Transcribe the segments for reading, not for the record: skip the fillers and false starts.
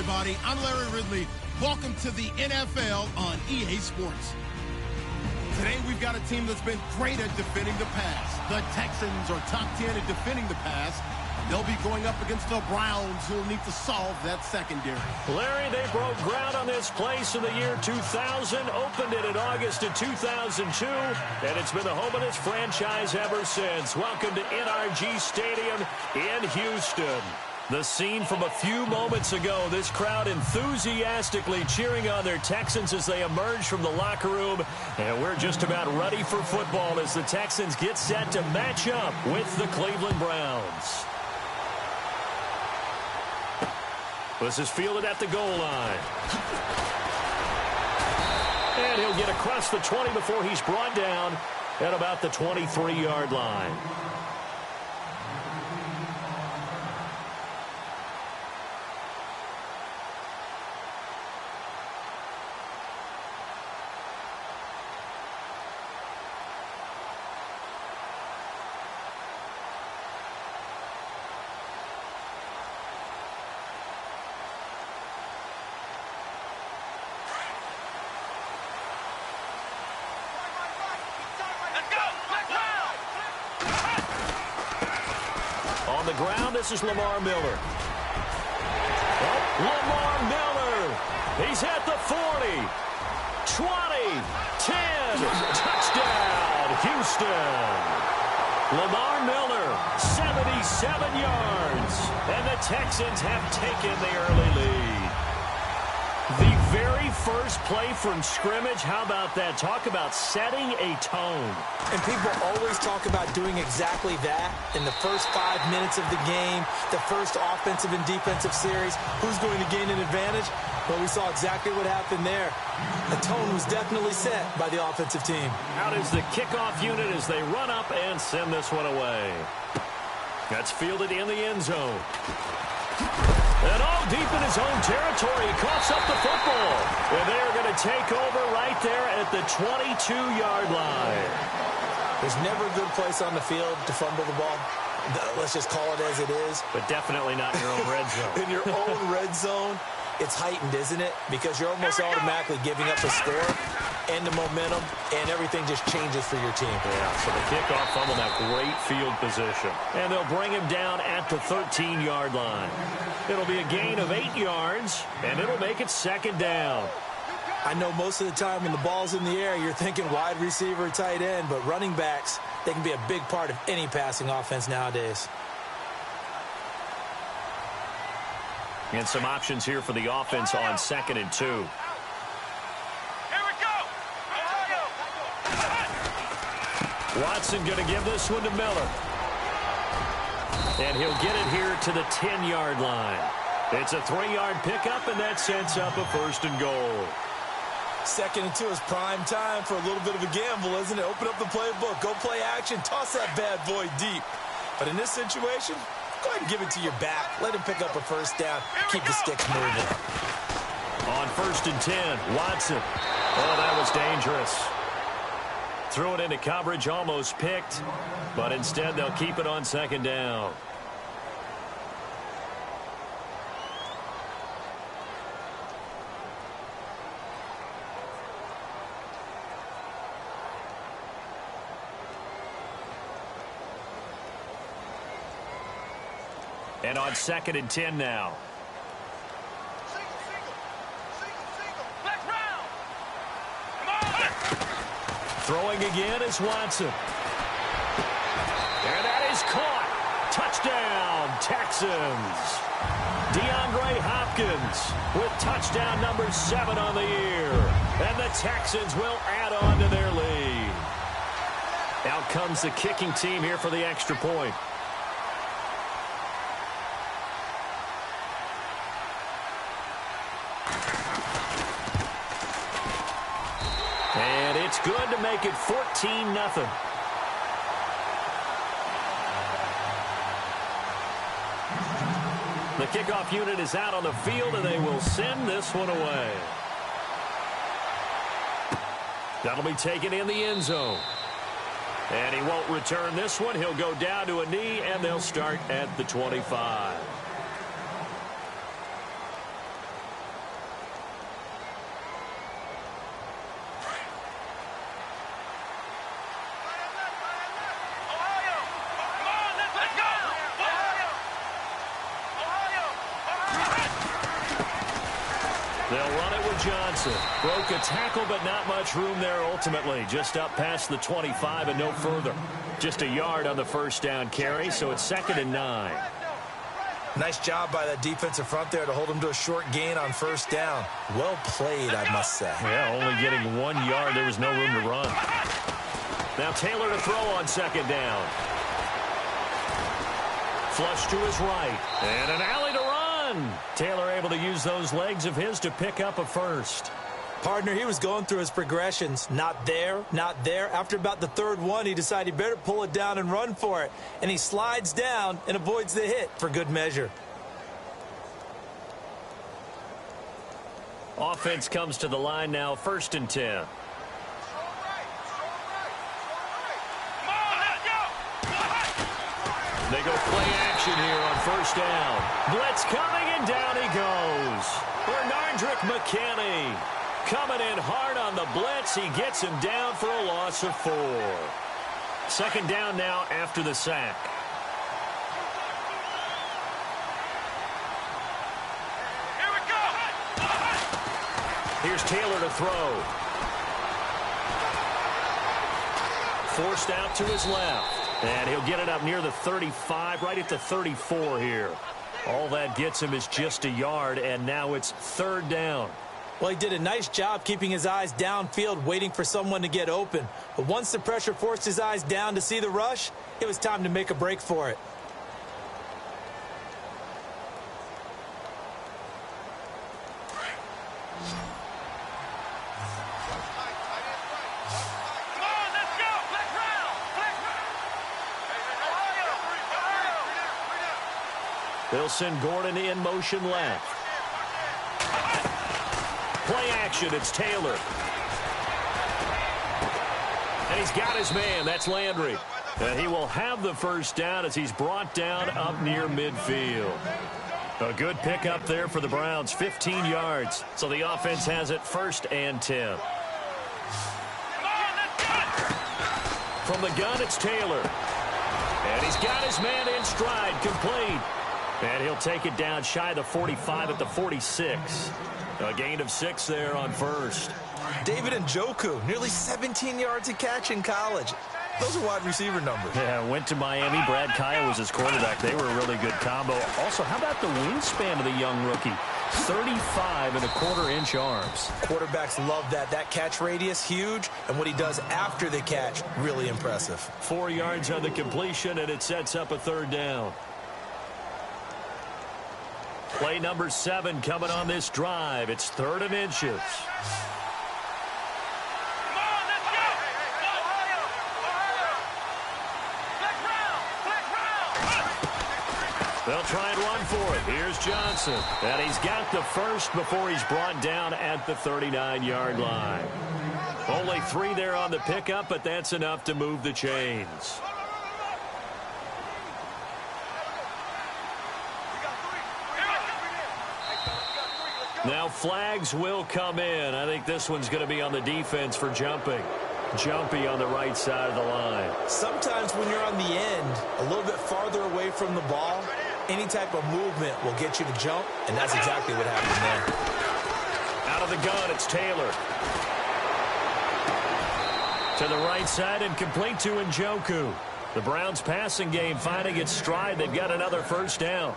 everybody. I'm Larry Ridley. Welcome to the NFL on EA Sports. Today, we've got a team that's been great at defending the pass. The Texans are top 10 at defending the pass. They'll be going up against the Browns, who will need to solve that secondary. Larry, they broke ground on this place in the year 2000, opened it in August of 2002, and it's been the home of this franchise ever since. Welcome to NRG Stadium in Houston. The scene from a few moments ago, this crowd enthusiastically cheering on their Texans as they emerge from the locker room. And we're just about ready for football as the Texans get set to match up with the Cleveland Browns. This is fielded at the goal line. And he'll get across the 20 before he's brought down at about the 23-yard line. On the ground, this is Lamar Miller. Oh, Lamar Miller. He's at the 40, 20, 10. Touchdown, Houston. Lamar Miller, 77 yards. And the Texans have taken the early lead. The very first play from scrimmage, how about that? Talk about setting a tone. And people always talk about doing exactly that in the first 5 minutes of the game, the first offensive and defensive series. Who's going to gain an advantage? Well, we saw exactly what happened there. The tone was definitely set by the offensive team. Out is the kickoff unit as they run up and send this one away. That's fielded in the end zone. And all deep in his own territory, he coughs up the football. And they're going to take over right there at the 22-yard line. There's never a good place on the field to fumble the ball. Let's just call it as it is. But definitely not in your own red zone. In your own red zone, it's heightened, isn't it? Because you're almost automatically giving up a score and the momentum, and everything just changes for your team. Yeah, so the kickoff fumble, that great field position. And they'll bring him down at the 13-yard line. It'll be a gain of 8 yards, and it'll make it second down. I know most of the time when the ball's in the air, you're thinking wide receiver, tight end, but running backs, they can be a big part of any passing offense nowadays. And some options here for the offense on 2nd and 2. Here we go. Watson going to give this one to Miller. And he'll get it here to the 10-yard line. It's a 3-yard pickup, and that sets up a 1st and goal. 2nd and 2 is prime time for a little bit of a gamble, isn't it? Open up the playbook, go play action, toss that bad boy deep. But in this situation, go ahead and give it to your back. Let him pick up a 1st down. Keep the sticks moving. On 1st and 10, Watson. Oh, that was dangerous. Threw it into coverage, almost picked. But instead, they'll keep it on 2nd down. And on 2nd and 10 now. Black round. Throwing again is Watson. And that is caught. Touchdown, Texans. DeAndre Hopkins with touchdown number 7 on the year. And the Texans will add on to their lead. Out comes the kicking team here for the extra point. And it's good to make it 14-0. The kickoff unit is out on the field, and they will send this one away. That'll be taken in the end zone. And he won't return this one. He'll go down to a knee, and they'll start at the 25. They'll run it with Johnson. Broke a tackle, but not much room there ultimately. Just up past the 25 and no further. Just a yard on the first down carry, so it's 2nd and 9. Nice job by that defensive front there to hold him to a short gain on first down. Well played, I must say. Yeah, only getting 1 yard. There was no room to run. Now Taylor to throw on 2nd down. Flush to his right. And an alley to run. Taylor able to use those legs of his to pick up a first. Partner, he was going through his progressions. Not there, not there. After about the 3rd one, he decided he better pull it down and run for it. And he slides down and avoids the hit for good measure. Offense comes to the line now, 1st and 10. They go play action here on 1st down. Blitz coming, and down he goes. Bernardrick McKinney coming in hard on the blitz. He gets him down for a loss of 4. 2nd down now after the sack. Here we go. Here's Taylor to throw. Forced out to his left. And he'll get it up near the 35, right at the 34 here. All that gets him is just a yard, and now it's 3rd down. Well, he did a nice job keeping his eyes downfield, waiting for someone to get open. But once the pressure forced his eyes down to see the rush, it was time to make a break for it. They'll send Gordon in motion left. Play action, it's Taylor. And he's got his man, that's Landry. And he will have the first down as he's brought down up near midfield. A good pickup there for the Browns, 15 yards. So the offense has it 1st and 10. From the gun, it's Taylor. And he's got his man in stride, complete. And he'll take it down shy of the 45 at the 46. A gain of 6 there on 1st. David Njoku, nearly 17 yards a catch in college. Those are wide receiver numbers. Yeah, went to Miami. Brad Kyle was his quarterback. They were a really good combo. Also, how about the wingspan of the young rookie? 35.25-inch arms. Quarterbacks love that. That catch radius, huge. And what he does after the catch, really impressive. 4 yards on the completion, and it sets up a 3rd down. Play number 7 coming on this drive. It's 3rd and inches. They'll try and run for it. Here's Johnson. And he's got the first before he's brought down at the 39-yard line. Only 3 there on the pickup, but that's enough to move the chains. Now flags will come in. I think this one's going to be on the defense for jumping. Jumpy on the right side of the line. Sometimes when you're on the end, a little bit farther away from the ball, any type of movement will get you to jump, and that's exactly what happened there. Out of the gun, it's Taylor. To the right side and complete to Njoku. The Browns passing game finding its stride. They've got another first down.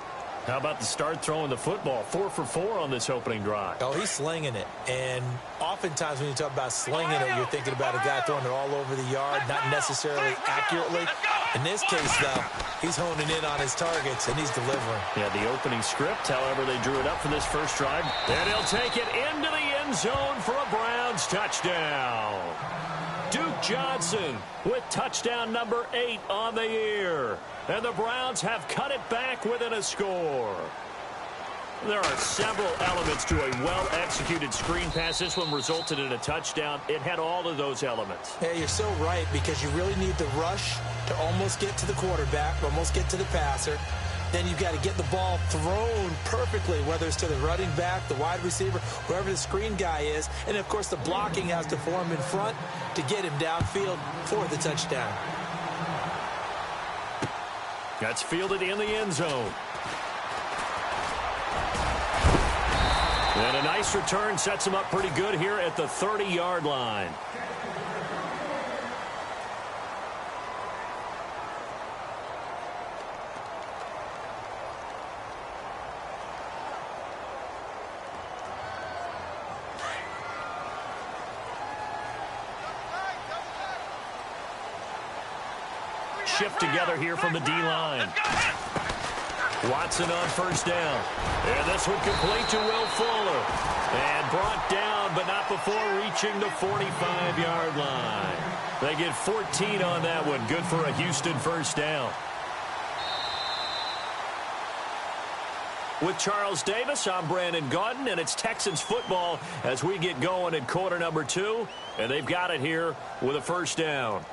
How about the start throwing the football? 4 for 4 on this opening drive. Oh, he's slinging it. And oftentimes when you talk about slinging it, you're thinking about a guy throwing it all over the yard, not necessarily accurately. In this case, though, he's honing in on his targets, and he's delivering. Yeah, the opening script, however, they drew it up for this first drive. And he'll take it into the end zone for a Browns touchdown. Duke Johnson with touchdown number 8 on the year. And the Browns have cut it back within a score. There are several elements to a well-executed screen pass. This one resulted in a touchdown. It had all of those elements. Yeah, you're so right, because you really need the rush to almost get to the quarterback, almost get to the passer. Then you've got to get the ball thrown perfectly, whether it's to the running back, the wide receiver, whoever the screen guy is. And, of course, the blocking has to form in front to get him downfield for the touchdown. That's fielded in the end zone. And a nice return sets him up pretty good here at the 30-yard line. Shift together here from the D-line. Watson on first down. And this one complete to Will Fuller. And brought down, but not before reaching the 45-yard line. They get 14 on that one. Good for a Houston first down. With Charles Davis, I'm Brandon Gaudin, and it's Texans football as we get going in quarter number 2. And they've got it here with a first down.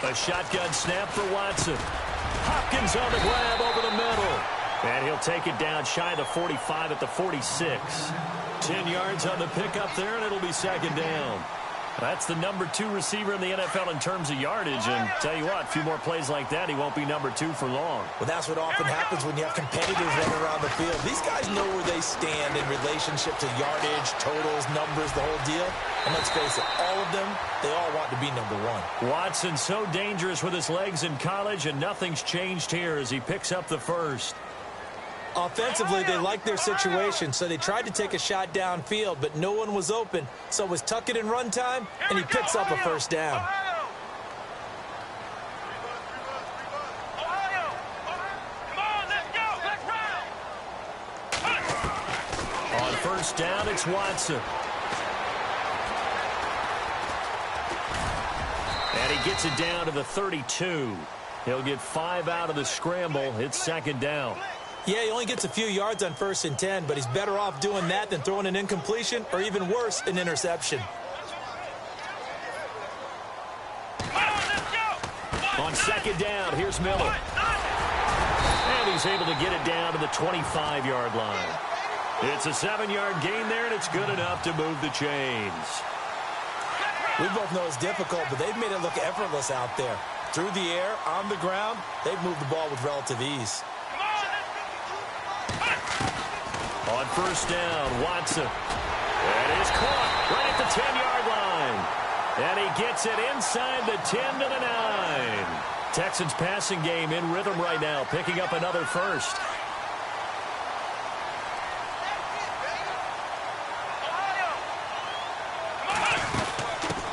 A shotgun snap for Watson. Hopkins on the grab over the middle. And he'll take it down shy of the 45 at the 46. 10 yards on the pickup there, and it'll be second down. That's the number 2 receiver in the NFL in terms of yardage. And tell you what, a few more plays like that, he won't be number 2 for long. Well, that's what often happens when you have competitors running around the field. These guys know where they stand in relationship to yardage, totals, numbers, the whole deal. And let's face it, all of them, they all want to be number 1. Watson so dangerous with his legs in college, and nothing's changed here as he picks up the first. Offensively, they liked their situation, so they tried to take a shot downfield, but no one was open. So it was tuck it in run time, and he picks up a first down. On first down, it's Watson. And he gets it down to the 32. He'll get 5 out of the scramble. It's second down. Yeah, he only gets a few yards on 1st and 10, but he's better off doing that than throwing an incompletion or even worse, an interception. On second down, here's Miller. And he's able to get it down to the 25-yard line. It's a 7-yard gain there, and it's good enough to move the chains. We both know it's difficult, but they've made it look effortless out there. Through the air, on the ground, they've moved the ball with relative ease. On first down, Watson. And he's caught right at the 10-yard line. And he gets it inside the 10 to the 9. Texans passing game in rhythm right now, picking up another first.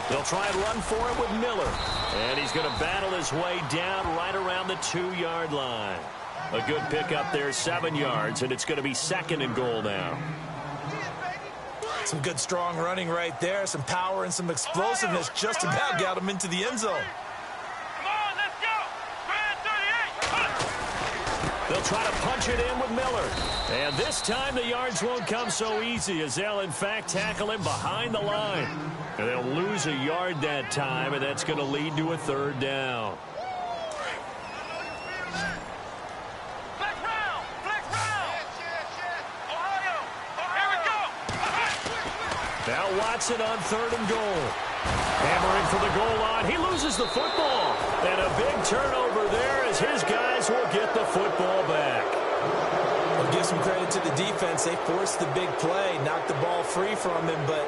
They'll try and run for it with Miller. And he's going to battle his way down right around the 2-yard line. A good pickup there, 7 yards, and it's going to be second and goal now. Some good strong running right there, some power and some explosiveness just about got him into the end zone. They'll try to punch it in with Miller. And this time the yards won't come so easy as they'll, in fact, tackle him behind the line. And they'll lose a yard that time, and that's going to lead to a third down. Now Watson on third and goal. Hammering for the goal line. He loses the football. And a big turnover there as his guys will get the football back. I'll give some credit to the defense. They forced the big play, knocked the ball free from him, but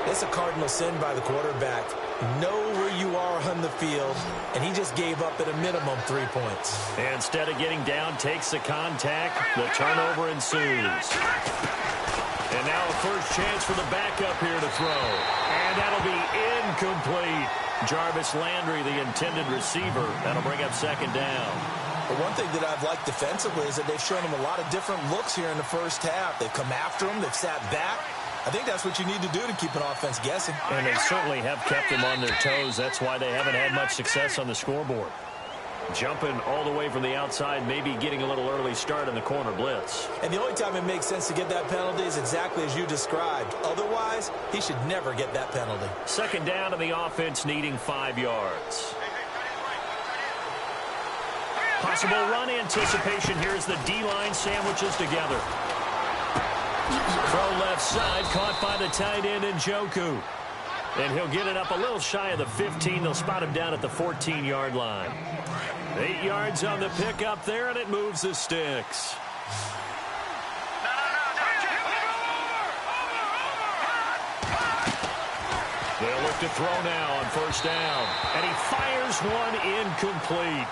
it's a cardinal sin by the quarterback. Know where you are on the field, and he just gave up at a minimum 3 points. And instead of getting down, takes the contact. The turnover ensues. And now a first chance for the backup here to throw. And that'll be incomplete. Jarvis Landry, the intended receiver. That'll bring up second down. But one thing that I've liked defensively is that they've shown him a lot of different looks here in the first half. They've come after him. They've sat back. I think that's what you need to do to keep an offense guessing. And they certainly have kept them on their toes. That's why they haven't had much success on the scoreboard. Jumping all the way from the outside, maybe getting a little early start in the corner blitz. And the only time it makes sense to get that penalty is exactly as you described. Otherwise, he should never get that penalty. Second down, and the offense needing 5 yards. Possible run anticipation here as the D-line sandwiches together. Throw left side, caught by the tight end Njoku. And he'll get it up a little shy of the 15. They'll spot him down at the 14-yard line. 8 yards on the pickup there, and it moves the sticks. They'll look to throw now on first down. And he fires one incomplete.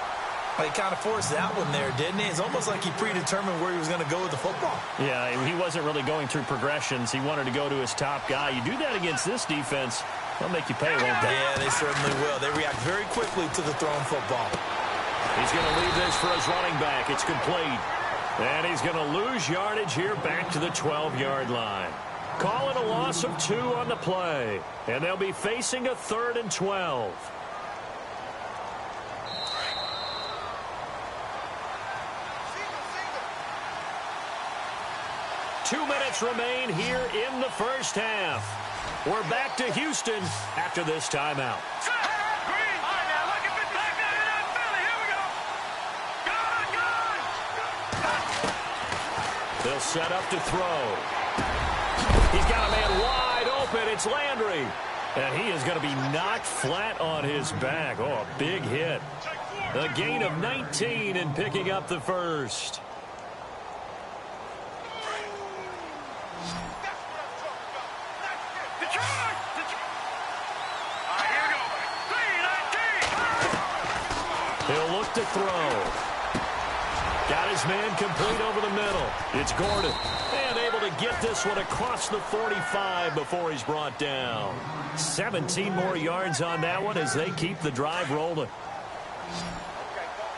Well, he kind of forced that one there, didn't he? It's almost like he predetermined where he was going to go with the football. Yeah, he wasn't really going through progressions. He wanted to go to his top guy. You do that against this defense, they'll make you pay, won't they? Yeah, they certainly will. They react very quickly to the thrown football. He's going to leave this for his running back. It's complete. And he's going to lose yardage here back to the 12-yard line. Call it a loss of 2 on the play. And they'll be facing a 3rd and 12. Two minutes remain here in the first half. We're back to Houston after this timeout. They'll set up to throw. He's got a man wide open. It's Landry. And he is going to be knocked flat on his back. Oh, a big hit. A gain of 19 and picking up the first. He'll look to throw. Got his man complete over the middle. It's Gordon. And able to get this one across the 45 before he's brought down. 17 more yards on that one as they keep the drive rolling.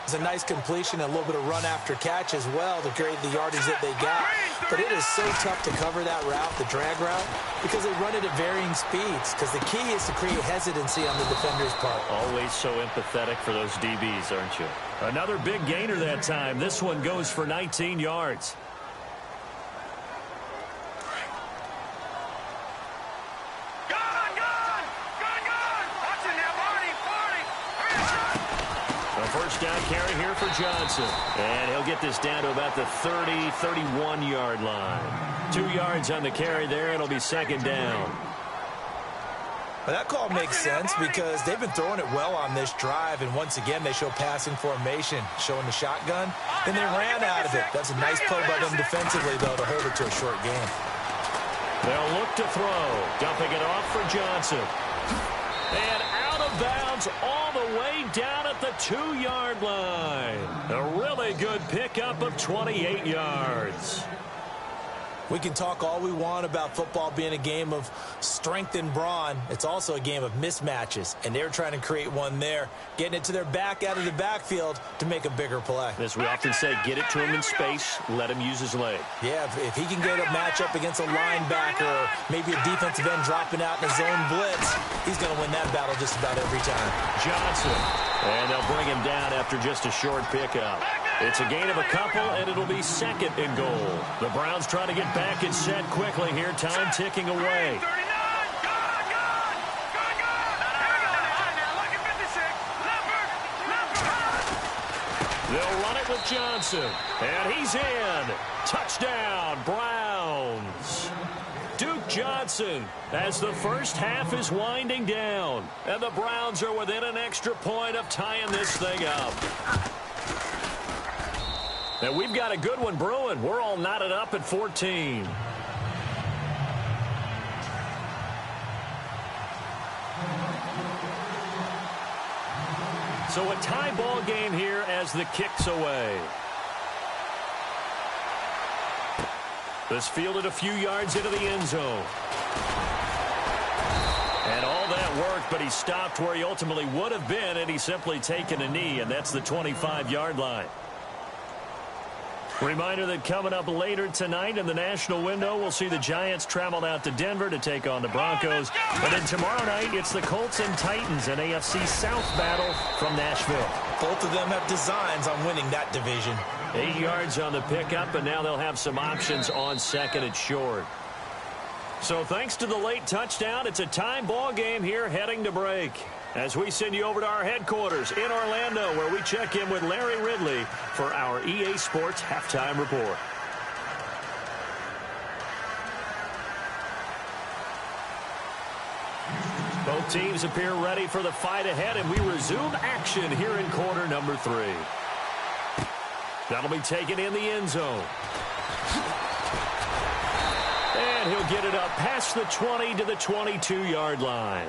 It's a nice completion, a little bit of run after catch as well to create the yardage that they got. But it is so tough to cover that route, the drag route, because they run it at varying speeds. Because the key is to create hesitancy on the defender's part. Always so empathetic for those DBs, aren't you? Another big gainer that time. This one goes for 19 yards. First down carry here for Johnson. And he'll get this down to about the 30, 31-yard line. 2 yards on the carry there. It'll be second down. Well, that call makes sense because they've been throwing it well on this drive. And once again, they show passing formation, showing the shotgun. Then they ran out of it. That's a nice play by them defensively, though, to hold it to a short game. They'll look to throw. Dumping it off for Johnson. And out of bounds all the way down at the 2-yard line. A really good pickup of 28 yards. We can talk all we want about football being a game of strength and brawn. It's also a game of mismatches, and they're trying to create one there, getting it to their back out of the backfield to make a bigger play. As we often say, get it to him in space, let him use his leg. Yeah, if he can get a matchup against a linebacker or maybe a defensive end dropping out in a zone blitz, he's going to win that battle just about every time. Johnson, and they'll bring him down after just a short pickup. It's a gain of a couple, and it'll be second and goal. The Browns trying to get back and set quickly here. Time ticking away. They'll run it with Johnson. And he's in. Touchdown, Browns. Duke Johnson as the first half is winding down. And the Browns are within an extra point of tying this thing up. And we've got a good one brewing. We're all knotted up at 14. So a tie ball game here as the kick's away. This fielded a few yards into the end zone. And all that worked, but he stopped where he ultimately would have been, and he's simply taken a knee, and that's the 25-yard line. Reminder that coming up later tonight in the national window, we'll see the Giants travel out to Denver to take on the Broncos. And then tomorrow night, it's the Colts and Titans, an AFC South battle from Nashville. Both of them have designs on winning that division. 8 yards on the pickup, and now they'll have some options on second and short. So thanks to the late touchdown, it's a time ball game here heading to break. As we send you over to our headquarters in Orlando, where we check in with Larry Ridley for our EA Sports Halftime Report. Both teams appear ready for the fight ahead, and we resume action here in quarter number 3. That'll be taken in the end zone. And he'll get it up past the 20 to the 22-yard line.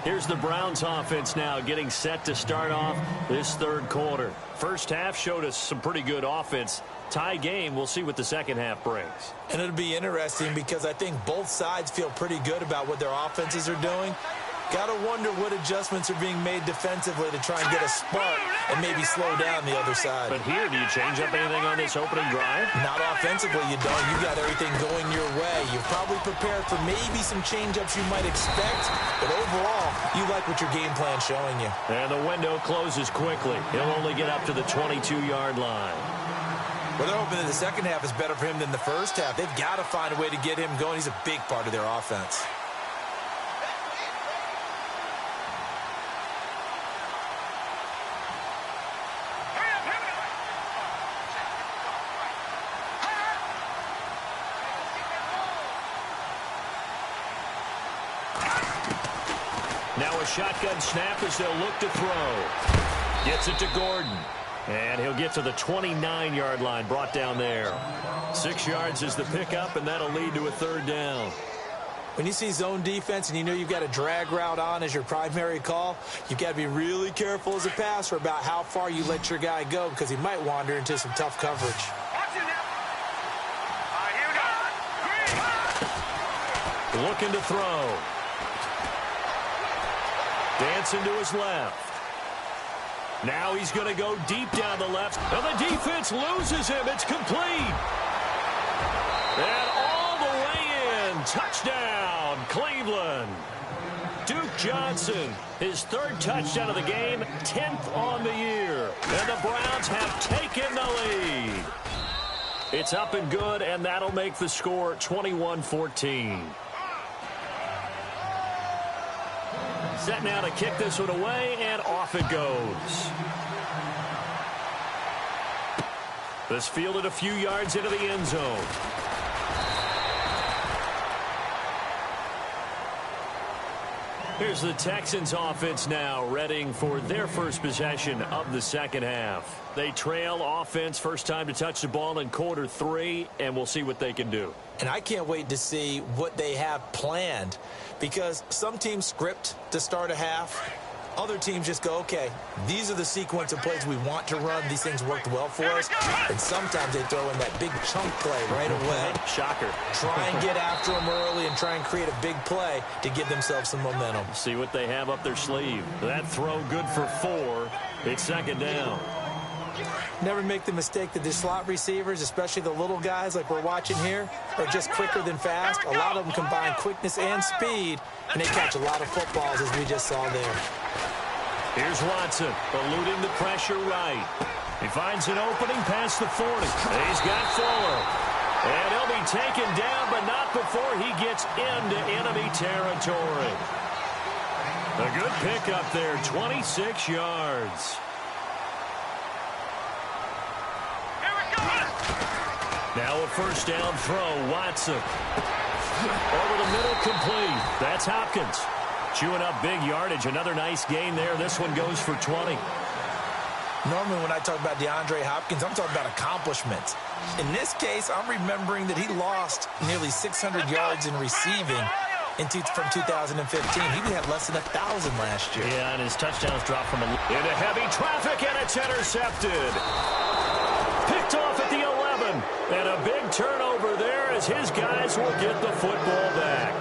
Here's the Browns offense now getting set to start off this third quarter. First half showed us some pretty good offense. Tie game, we'll see what the second half brings. And it'll be interesting because I think both sides feel pretty good about what their offenses are doing. Got to wonder what adjustments are being made defensively to try and get a spark and maybe slow down the other side. But here, do you change up anything on this opening drive? Not offensively, you don't. You got everything going your way. You're probably prepared for maybe some change-ups you might expect, but overall, you like what your game plan's showing you. And the window closes quickly. He'll only get up to the 22-yard line. Well, they're hoping that the second half is better for him than the first half. They've got to find a way to get him going. He's a big part of their offense. Now a shotgun snap as they'll look to throw. Gets it to Gordon. And he'll get to the 29-yard line, brought down there. 6 yards is the pickup, and that'll lead to a third down. When you see zone defense and you know you've got a drag route on as your primary call, you've got to be really careful as a passer about how far you let your guy go because he might wander into some tough coverage. Looking to throw. Dancing to his left. Now he's going to go deep down the left. And the defense loses him. It's complete. And all the way in. Touchdown, Cleveland. Duke Johnson, his third touchdown of the game, 10th on the year. And the Browns have taken the lead. It's up and good, and that'll make the score 21-14. Set now to kick this one away, and off it goes. This fielded a few yards into the end zone. Here's the Texans offense now, readying for their first possession of the second half. They trail offense, first time to touch the ball in quarter 3, and we'll see what they can do. And I can't wait to see what they have planned because some teams script to start a half. Other teams just go, okay, these are the sequence of plays we want to run. These things worked well for us. And sometimes they throw in that big chunk play right away. Shocker. Try and get after them early and try and create a big play to give themselves some momentum. See what they have up their sleeve. That throw good for 4. It's second down. Never make the mistake that the slot receivers, especially the little guys like we're watching here, are just quicker than fast. A lot of them combine quickness and speed, and they catch a lot of footballs, as we just saw there. Here's Watson, eluding the pressure right. He finds an opening past the 40. He's got Fuller. And he'll be taken down, but not before he gets into enemy territory. A good pickup there, 26 yards. Now a first down throw, Watson. Over the middle, complete. That's Hopkins. Chewing up big yardage. Another nice gain there. This one goes for 20. Normally when I talk about DeAndre Hopkins, I'm talking about accomplishments. In this case, I'm remembering that he lost nearly 600 yards in receiving from 2015. He had less than 1,000 last year. Yeah, and his touchdowns dropped from into heavy traffic, and it's intercepted. Picked off at the 11. And a big turnover there as his guys will get the football back.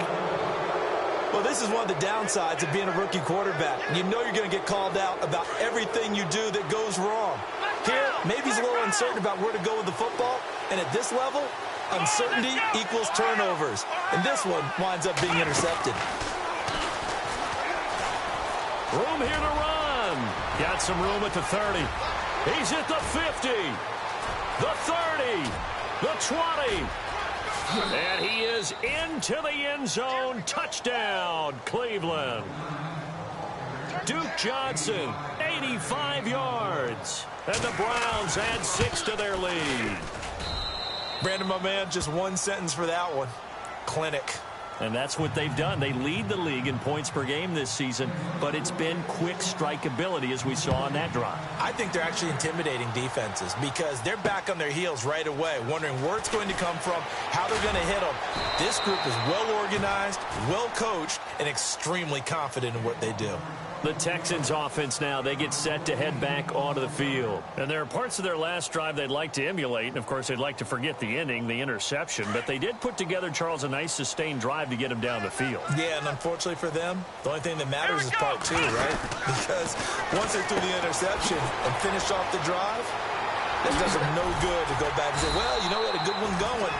Well, this is one of the downsides of being a rookie quarterback. You know you're going to get called out about everything you do that goes wrong. Here, maybe he's a little uncertain about where to go with the football. And at this level, uncertainty equals turnovers. And this one winds up being intercepted. Room here to run. Got some room at the 30. He's at the 50. The 30. The 20. And he is into the end zone. Touchdown, Cleveland. Duke Johnson, 85 yards. And the Browns add 6 to their lead. Brandon, my man, just one sentence for that one. Clinic. And that's what they've done. They lead the league in points per game this season, but it's been quick strikeability as we saw on that drive. I think they're actually intimidating defenses because they're back on their heels right away, wondering where it's going to come from, how they're going to hit them. This group is well organized, well coached, and extremely confident in what they do. The Texans offense now, they get set to head back onto the field. And there are parts of their last drive they'd like to emulate. And, of course, they'd like to forget the inning, the interception. But they did put together, Charles, a nice sustained drive to get him down the field. Yeah, and unfortunately for them, the only thing that matters is part two, right? Because once they threw the interception and finished off the drive, it does them no good to go back and say, well, you know, we had a good one going.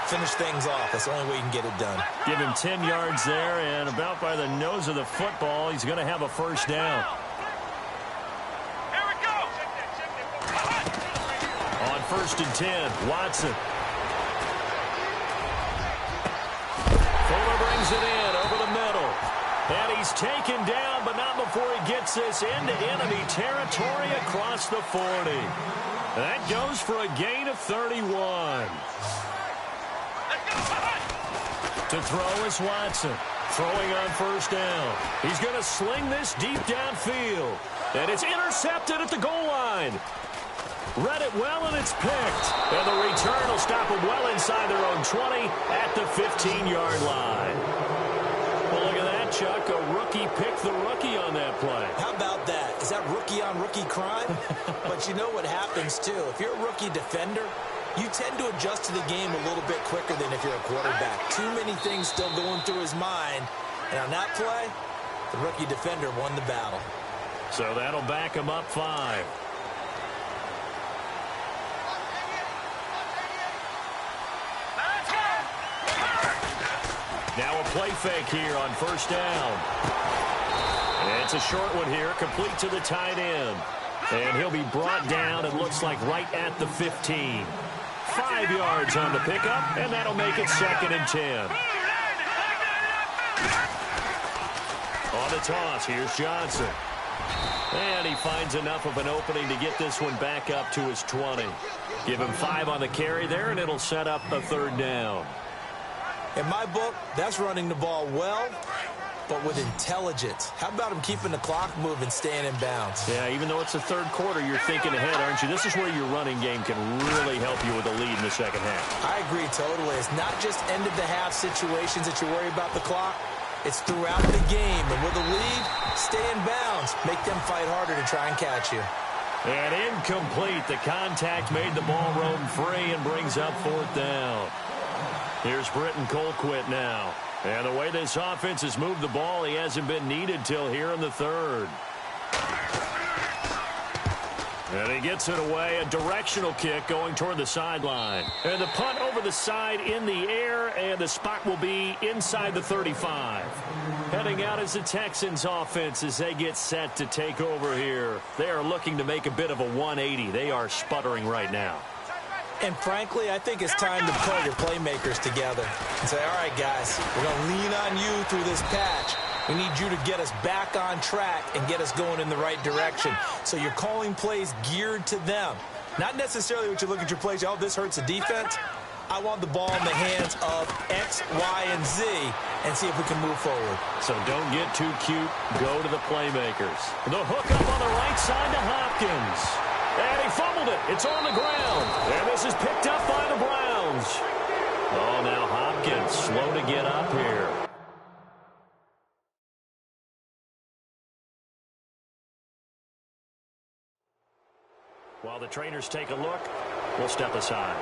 Finish things off. That's the only way you can get it done. Give him 10 yards there, and about by the nose of the football, he's going to have a first down. Here we go. On 1st and 10, Watson. Fuller brings it in over the middle. And he's taken down, but not before he gets this into enemy territory across the 40. That goes for a gain of 31. To throw is Watson. Throwing on 1st down. He's going to sling this deep downfield. And it's intercepted at the goal line. Read it well, and it's picked. And the return will stop them well inside their own 20 at the 15-yard line. Well, look at that, Chuck. A rookie picked the rookie on that play. How about that? Is that rookie-on-rookie crime? But you know what happens, too. If you're a rookie defender, you tend to adjust to the game a little bit quicker than if you're a quarterback. Too many things still going through his mind. And on that play, the rookie defender won the battle. So that'll back him up 5. Now a play fake here on 1st down. And it's a short one here, complete to the tight end. And he'll be brought down, it looks like, right at the 15. 5 yards on the pickup, and that'll make it 2nd and 10. On the toss, here's Johnson. And he finds enough of an opening to get this one back up to his 20. Give him 5 on the carry there, and it'll set up a 3rd down. In my book, that's running the ball well, but with intelligence. How about him keeping the clock moving, staying in bounds? Yeah, even though it's the 3rd quarter, you're thinking ahead, aren't you? This is where your running game can really help you with a lead in the 2nd half. I agree totally. It's not just end-of-the-half situations that you worry about the clock. It's throughout the game. And with a lead, stay in bounds. Make them fight harder to try and catch you. And incomplete. The contact made the ball roam free and brings up 4th down. Here's Britton Colquitt now. And the way this offense has moved the ball, he hasn't been needed till here in the 3rd. And he gets it away, a directional kick going toward the sideline. And the punt over the side in the air, and the spot will be inside the 35. Heading out is the Texans offense as they get set to take over here. They are looking to make a bit of a 180. They are sputtering right now. And frankly, I think it's time to pull your playmakers together and say, all right, guys, we're going to lean on you through this patch. We need you to get us back on track and get us going in the right direction. So you're calling plays geared to them. Not necessarily what you look at your plays, oh, this hurts the defense. I want the ball in the hands of X, Y, and Z and see if we can move forward. So don't get too cute. Go to the playmakers. The hook up on the right side to Hopkins. And he fumbled it. It's on the ground. And this is picked up by the Browns. Oh, now Hopkins slow to get up here. While the trainers take a look, we'll step aside.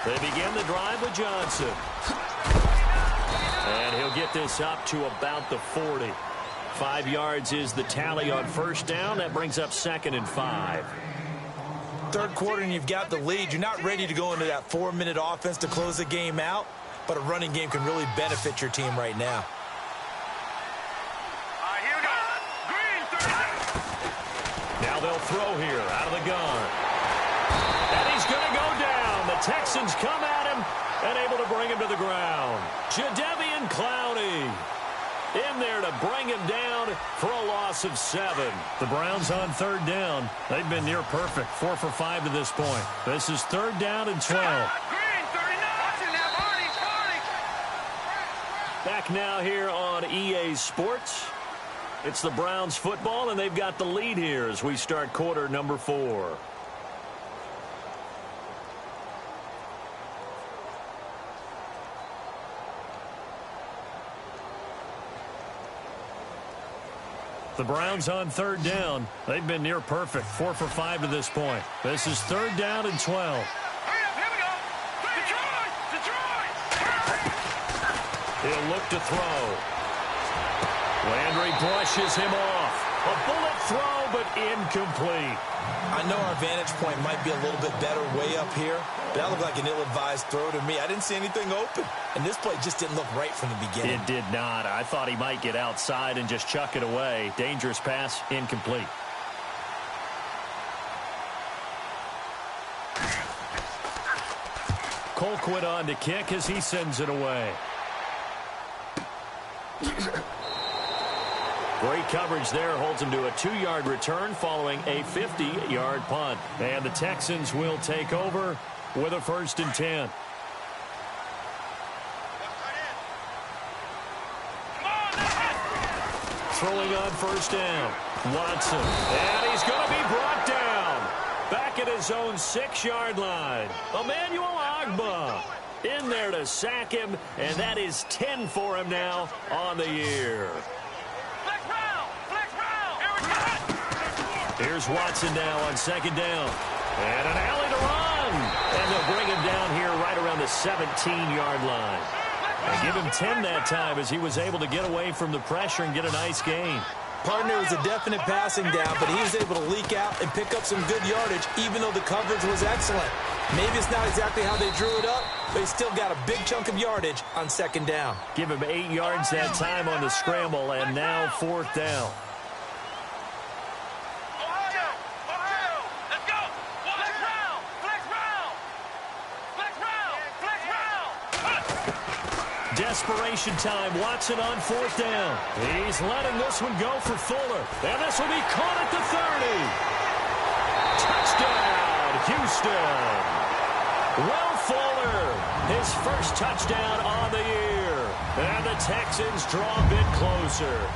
They begin the drive with Johnson. And he'll get this up to about the 40. 5 yards is the tally on 1st down. That brings up 2nd and 5. 3rd quarter and you've got the lead. You're not ready to go into that 4-minute offense to close the game out, but a running game can really benefit your team right now. Here we go. Green, 30. Now they'll throw here out of the gun. And he's going to go down. The Texans come at him and able to bring him to the ground. Jadeveon Clowney in there to bring him down for a loss of 7. The Browns on third down. They've been near perfect, 4 for 5 to this point. This is third down and 12. Back now here on EA Sports. It's the Browns football, and they've got the lead here as we start quarter number 4. The Browns on third down. They've been near perfect, 4 for 5 to this point. This is third down and 12. He'll look to throw. Landry brushes him off. A bullet throw, but incomplete. I know our vantage point might be a little bit better way up here, but that looked like an ill-advised throw to me. I didn't see anything open, and this play just didn't look right from the beginning. It did not. I thought he might get outside and just chuck it away. Dangerous pass, incomplete. Colquitt on to kick as he sends it away. Great coverage there, holds him to a 2-yard return following a 50-yard punt. And the Texans will take over with a 1st and 10. Throwing on 1st down. Watson. And he's going to be brought down. Back at his own 6-yard line. Emmanuel Ogbah in there to sack him, and that is 10 for him now on the year. Here's Watson now on 2nd down. And an alley to run. And they'll bring him down here right around the 17-yard line. And give him 10 that time as he was able to get away from the pressure and get a nice gain. Partner was a definite passing down, but he was able to leak out and pick up some good yardage, even though the coverage was excellent. Maybe it's not exactly how they drew it up, but he still got a big chunk of yardage on 2nd down. Give him 8 yards that time on the scramble, and now 4th down. Desperation time. Watson on 4th down. He's letting this one go for Fuller. And this will be caught at the 30. Touchdown, Houston. Will Fuller, his first touchdown on the year. And the Texans draw a bit closer.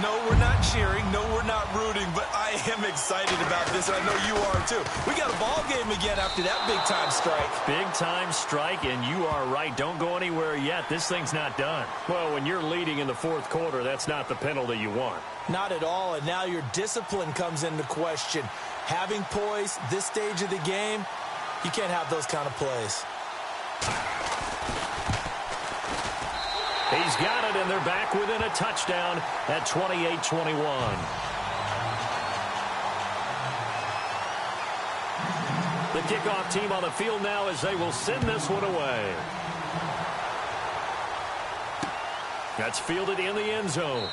No, we're not cheering. No, we're not rooting, but I am excited about this, and I know you are too. We got a ball game again after that big-time strike. Big-time strike, and you are right. Don't go anywhere yet. This thing's not done. Well, when you're leading in the 4th quarter, that's not the penalty you want. Not at all, and now your discipline comes into question. Having poise this stage of the game, you can't have those kind of plays. He's got it, and they're back within a touchdown at 28-21. The kickoff team on the field now as they will send this one away. That's fielded in the end zone.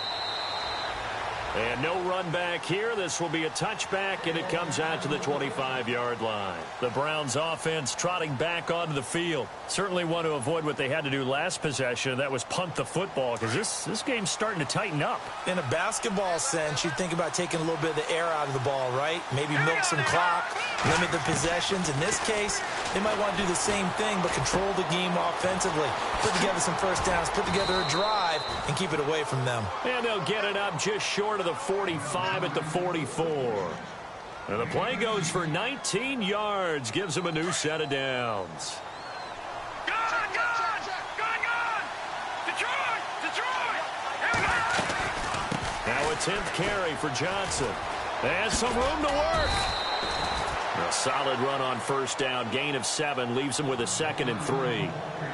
And no run back here. This will be a touchback, and it comes out to the 25-yard line. The Browns offense trotting back onto the field. Certainly want to avoid what they had to do last possession. That was punt the football, because this game's starting to tighten up. In a basketball sense, you think about taking a little bit of the air out of the ball, right? Maybe milk some clock, limit the possessions. In this case, they might want to do the same thing, but control the game offensively. Put together some 1st downs, put together a drive, and keep it away from them. And they'll get it up just short of the 45 at the 44. And the play goes for 19 yards, gives them a new set of downs. Now a 10th carry for Johnson. There's some room to work. A solid run on 1st down. Gain of 7 leaves him with a 2nd and 3.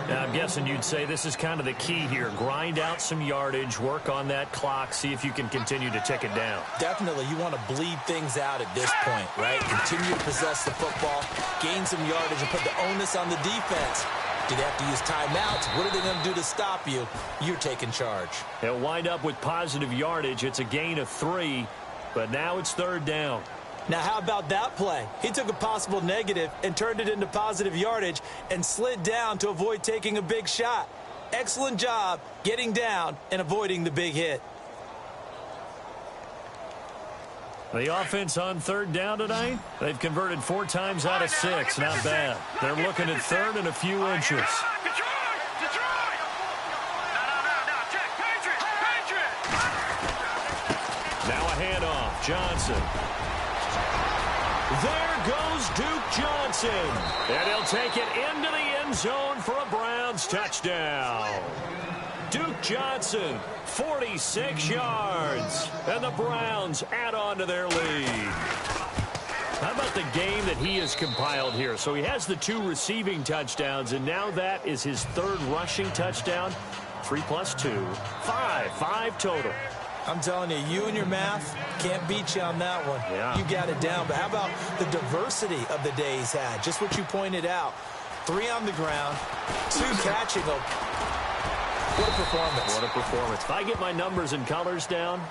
Now, I'm guessing you'd say this is kind of the key here. Grind out some yardage, work on that clock, see if you can continue to tick it down. Definitely, you want to bleed things out at this point, right? Continue to possess the football, gain some yardage, and put the onus on the defense. Do they have to use timeouts? What are they going to do to stop you? You're taking charge. They'll wind up with positive yardage. It's a gain of 3, but now it's 3rd down. Now, how about that play? He took a possible negative and turned it into positive yardage and slid down to avoid taking a big shot. Excellent job getting down and avoiding the big hit. The offense on third down tonight, they've converted 4 times out of 6. Not bad. They're looking at third and a few inches. Now a handoff. Johnson. There goes Duke Johnson. And he'll take it into the end zone for a Browns touchdown. Duke Johnson, 46 yards. And the Browns add on to their lead. How about the game that he has compiled here? So he has the 2 receiving touchdowns, and now that is his 3rd rushing touchdown. 3 plus 2, 5 total. I'm telling you, you and your math can't beat you on that one. Yeah. You got it down. But how about the diversity of the day he's had? Just what you pointed out. 3 on the ground, 2 catching them. What a performance. What a performance. If I get my numbers and colors down,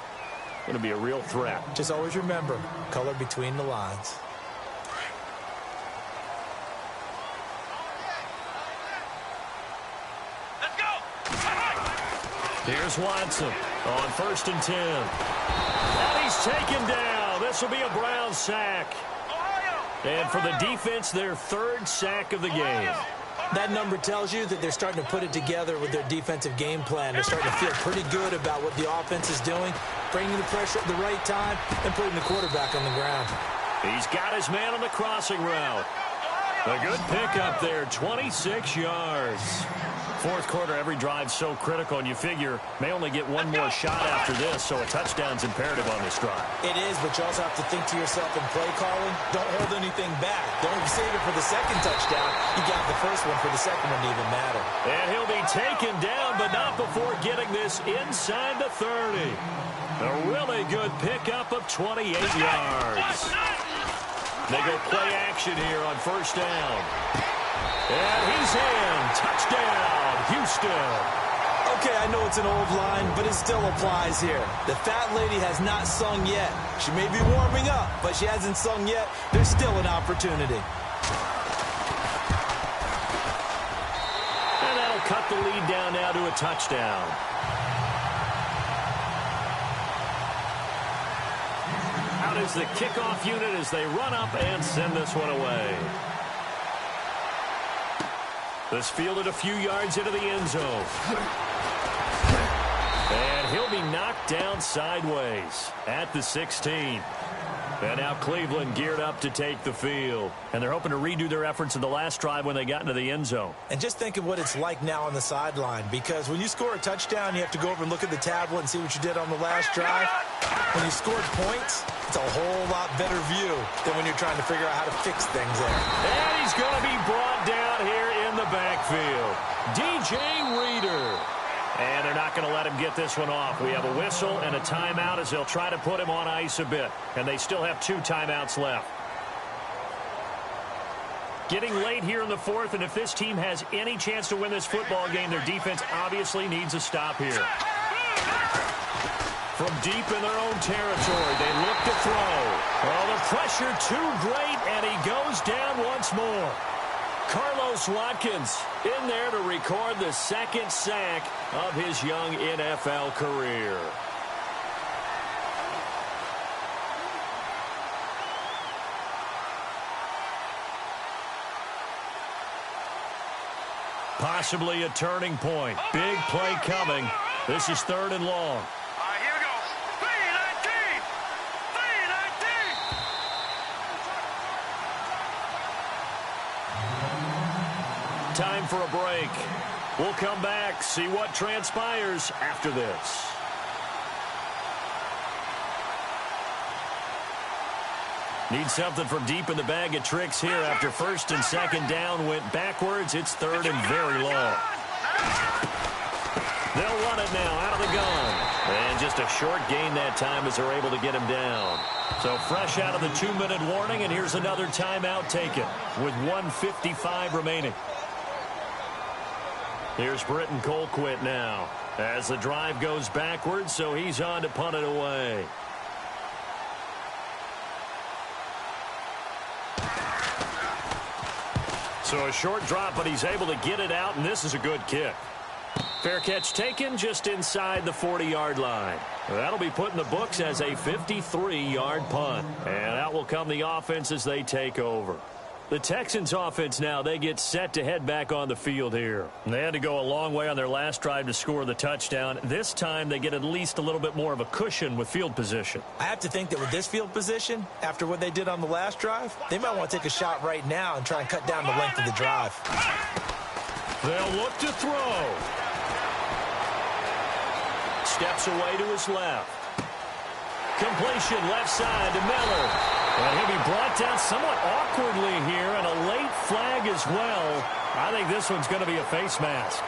it's going to be a real threat. Just always remember, color between the lines. Let's go. Here's Watson on 1st and 10. And he's taken down. This will be a Brown sack. And for the defense, their 3rd sack of the game. That number tells you that they're starting to put it together with their defensive game plan. They're starting to feel pretty good about what the offense is doing, bringing the pressure at the right time, and putting the quarterback on the ground. He's got his man on the crossing route. A good pickup there, 26 yards. 4th quarter, every drive's so critical, and you figure may only get 1 more shot after this, so a touchdown's imperative on this drive. It is, but you also have to think to yourself in play calling, don't hold anything back. Don't save it for the 2nd touchdown. You got the 1st one for the 2nd one to even matter. And he'll be taken down, but not before getting this inside the 30. A really good pickup of 28 yards. They go play action here on 1st down. And he's in. Touchdown, Houston. Okay, I know it's an old line, but it still applies here. The fat lady has not sung yet. She may be warming up, but she hasn't sung yet. There's still an opportunity. And that'll cut the lead down now to a touchdown. Out is the kickoff unit as they run up and send this one away. This fielded a few yards into the end zone. And he'll be knocked down sideways at the 16. And now Cleveland geared up to take the field. And they're hoping to redo their efforts in the last drive when they got into the end zone. And just think of what it's like now on the sideline, because when you score a touchdown, you have to go over and look at the tablet and see what you did on the last drive. When you scored points, it's a whole lot better view than when you're trying to figure out how to fix things there. And he's going to be brought down here in the backfield. DJ Reader. And they're not going to let him get this one off. We have a whistle and a timeout as they'll try to put him on ice a bit. And they still have 2 timeouts left. Getting late here in the 4th, and if this team has any chance to win this football game, their defense obviously needs a stop here. From deep in their own territory, they look to throw. Oh, the pressure too great, and he goes down once more. Carlos Watkins in there to record the 2nd sack of his young NFL career. Possibly a turning point. Big play coming. This is 3rd and long. Here we go. 3-19. 3-19. Time for a break. We'll come back, see what transpires after this. Need something from deep in the bag of tricks here after 1st and 2nd down went backwards. It's 3rd and very long. They'll run it now out of the gun. And just a short gain that time as they're able to get him down. So fresh out of the 2-minute warning, and here's another timeout taken with 1:55 remaining. Here's Britton Colquitt now as the drive goes backwards, so he's on to punt it away. So a short drop, but he's able to get it out, and this is a good kick. Fair catch taken just inside the 40-yard line. That'll be put in the books as a 53-yard punt. And out will come the offense as they take over. The Texans offense now, they get set to head back on the field here. They had to go a long way on their last drive to score the touchdown. This time they get at least a little bit more of a cushion with field position. I have to think that with this field position, after what they did on the last drive, they might want to take a shot right now and try and cut down the length of the drive. They'll look to throw. Steps away to his left. Completion left side to Miller. And he'll be brought down somewhat awkwardly here, and a late flag as well. I think this one's going to be a face mask.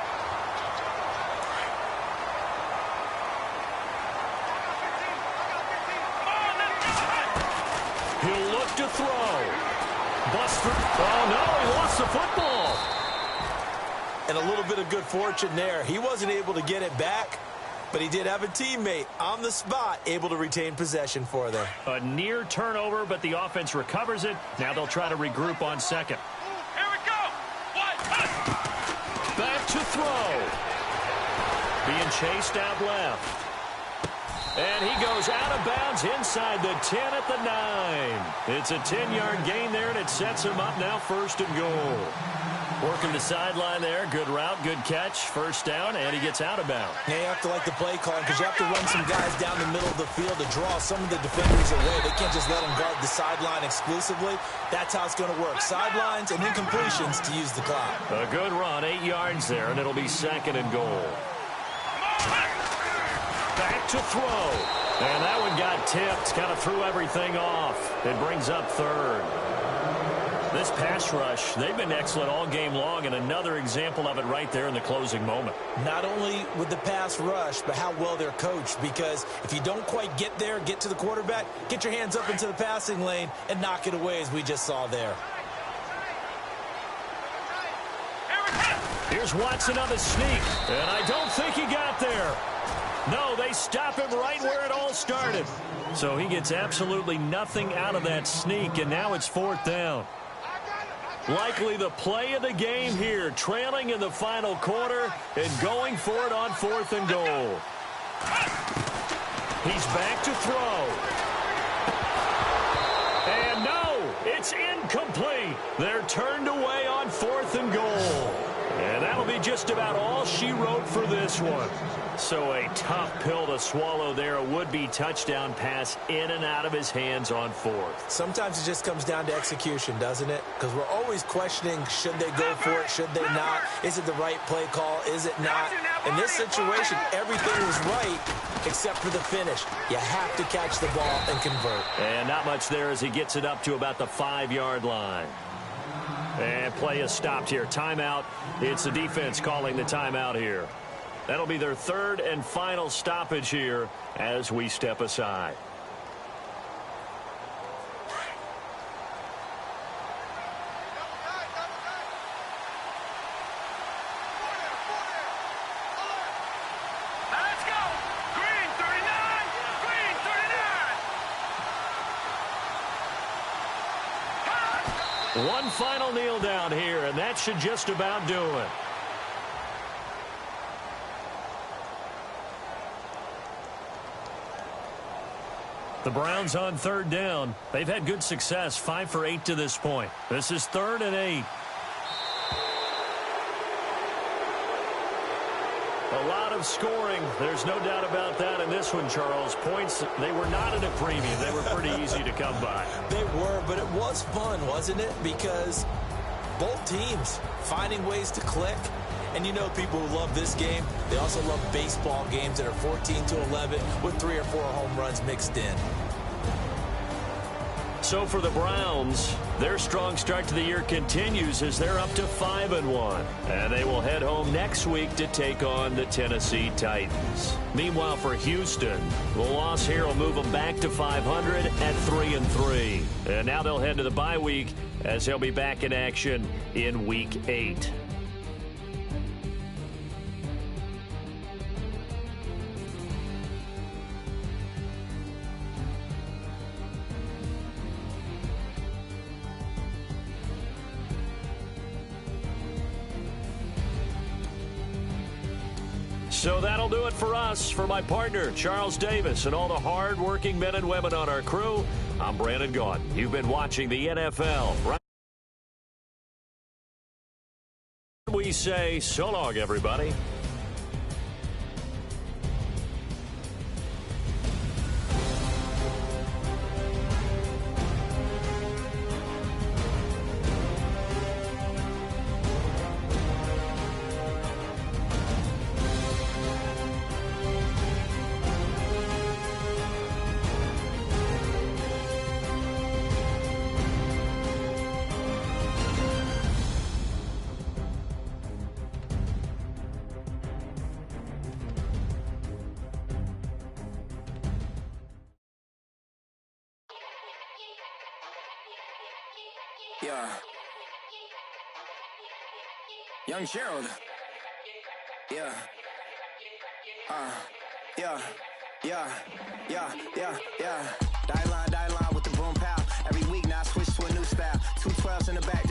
He'll look to throw. Buster. Oh, no, he lost the football. And a little bit of good fortune there. He wasn't able to get it back, but he did have a teammate on the spot able to retain possession for them. A near turnover, but the offense recovers it. Now they'll try to regroup on second. Here we go. Back to throw. Being chased out left. And he goes out of bounds inside the 10 at the 9. It's a 10-yard gain there, and it sets him up now 1st and goal. Working the sideline there. Good route, good catch. First down, and he gets out of bounds. Yeah, you have to like the play calling because you have to run some guys down the middle of the field to draw some of the defenders away. They can't just let them guard the sideline exclusively. That's how it's going to work. Sidelines and incompletions to use the clock. A good run, 8 yards there, and it'll be 2nd and goal. Back to throw. And that one got tipped. Kind of threw everything off. It brings up 3rd. This pass rush, they've been excellent all game long, and another example of it right there in the closing moment. Not only with the pass rush, but how well they're coached, because if you don't quite get there, get to the quarterback, get your hands up into the passing lane and knock it away as we just saw there. Here's Watson on the sneak, and I don't think he got there. No, they stop him right where it all started. So he gets absolutely nothing out of that sneak, and now it's 4th down. Likely the play of the game here, trailing in the final quarter and going for it on 4th and goal. He's back to throw. And no, it's incomplete. They're turned away on 4th and goal. And that'll be just about all she wrote for this one. So a tough pill to swallow there. A would-be touchdown pass in and out of his hands on 4th. Sometimes it just comes down to execution, doesn't it? Because we're always questioning, should they go for it, should they not? Is it the right play call, is it not? In this situation, everything was right except for the finish. You have to catch the ball and convert. And not much there as he gets it up to about the 5-yard line. And play is stopped here. Timeout. It's the defense calling the timeout here. That'll be their 3rd and final stoppage here as we step aside. Let's go. Green 39. Green 39. One final kneel down here, and that should just about do it. The Browns on 3rd down. They've had good success, 5 for 8 to this point. This is 3rd and 8. A lot of scoring. There's no doubt about that in this one, Charles. Points, they were not at a premium. They were pretty easy to come by. They were, but it was fun, wasn't it? Because both teams finding ways to click. And you know people who love this game, they also love baseball games that are 14-11 with 3 or 4 home runs mixed in. So for the Browns, their strong start to the year continues as they're up to 5-1. And they will head home next week to take on the Tennessee Titans. Meanwhile, for Houston, the loss here will move them back to 500 at 3-3. And now they'll head to the bye week as they'll be back in action in Week 8. So that'll do it for us. For my partner, Charles Davis, and all the hard-working men and women on our crew, I'm Brandon Gaudin. You've been watching the NFL. We say so long, everybody. Yeah. Young Gerald. Yeah. Die line with the boom pow. Every week now I switch to a new style. 212s in the back.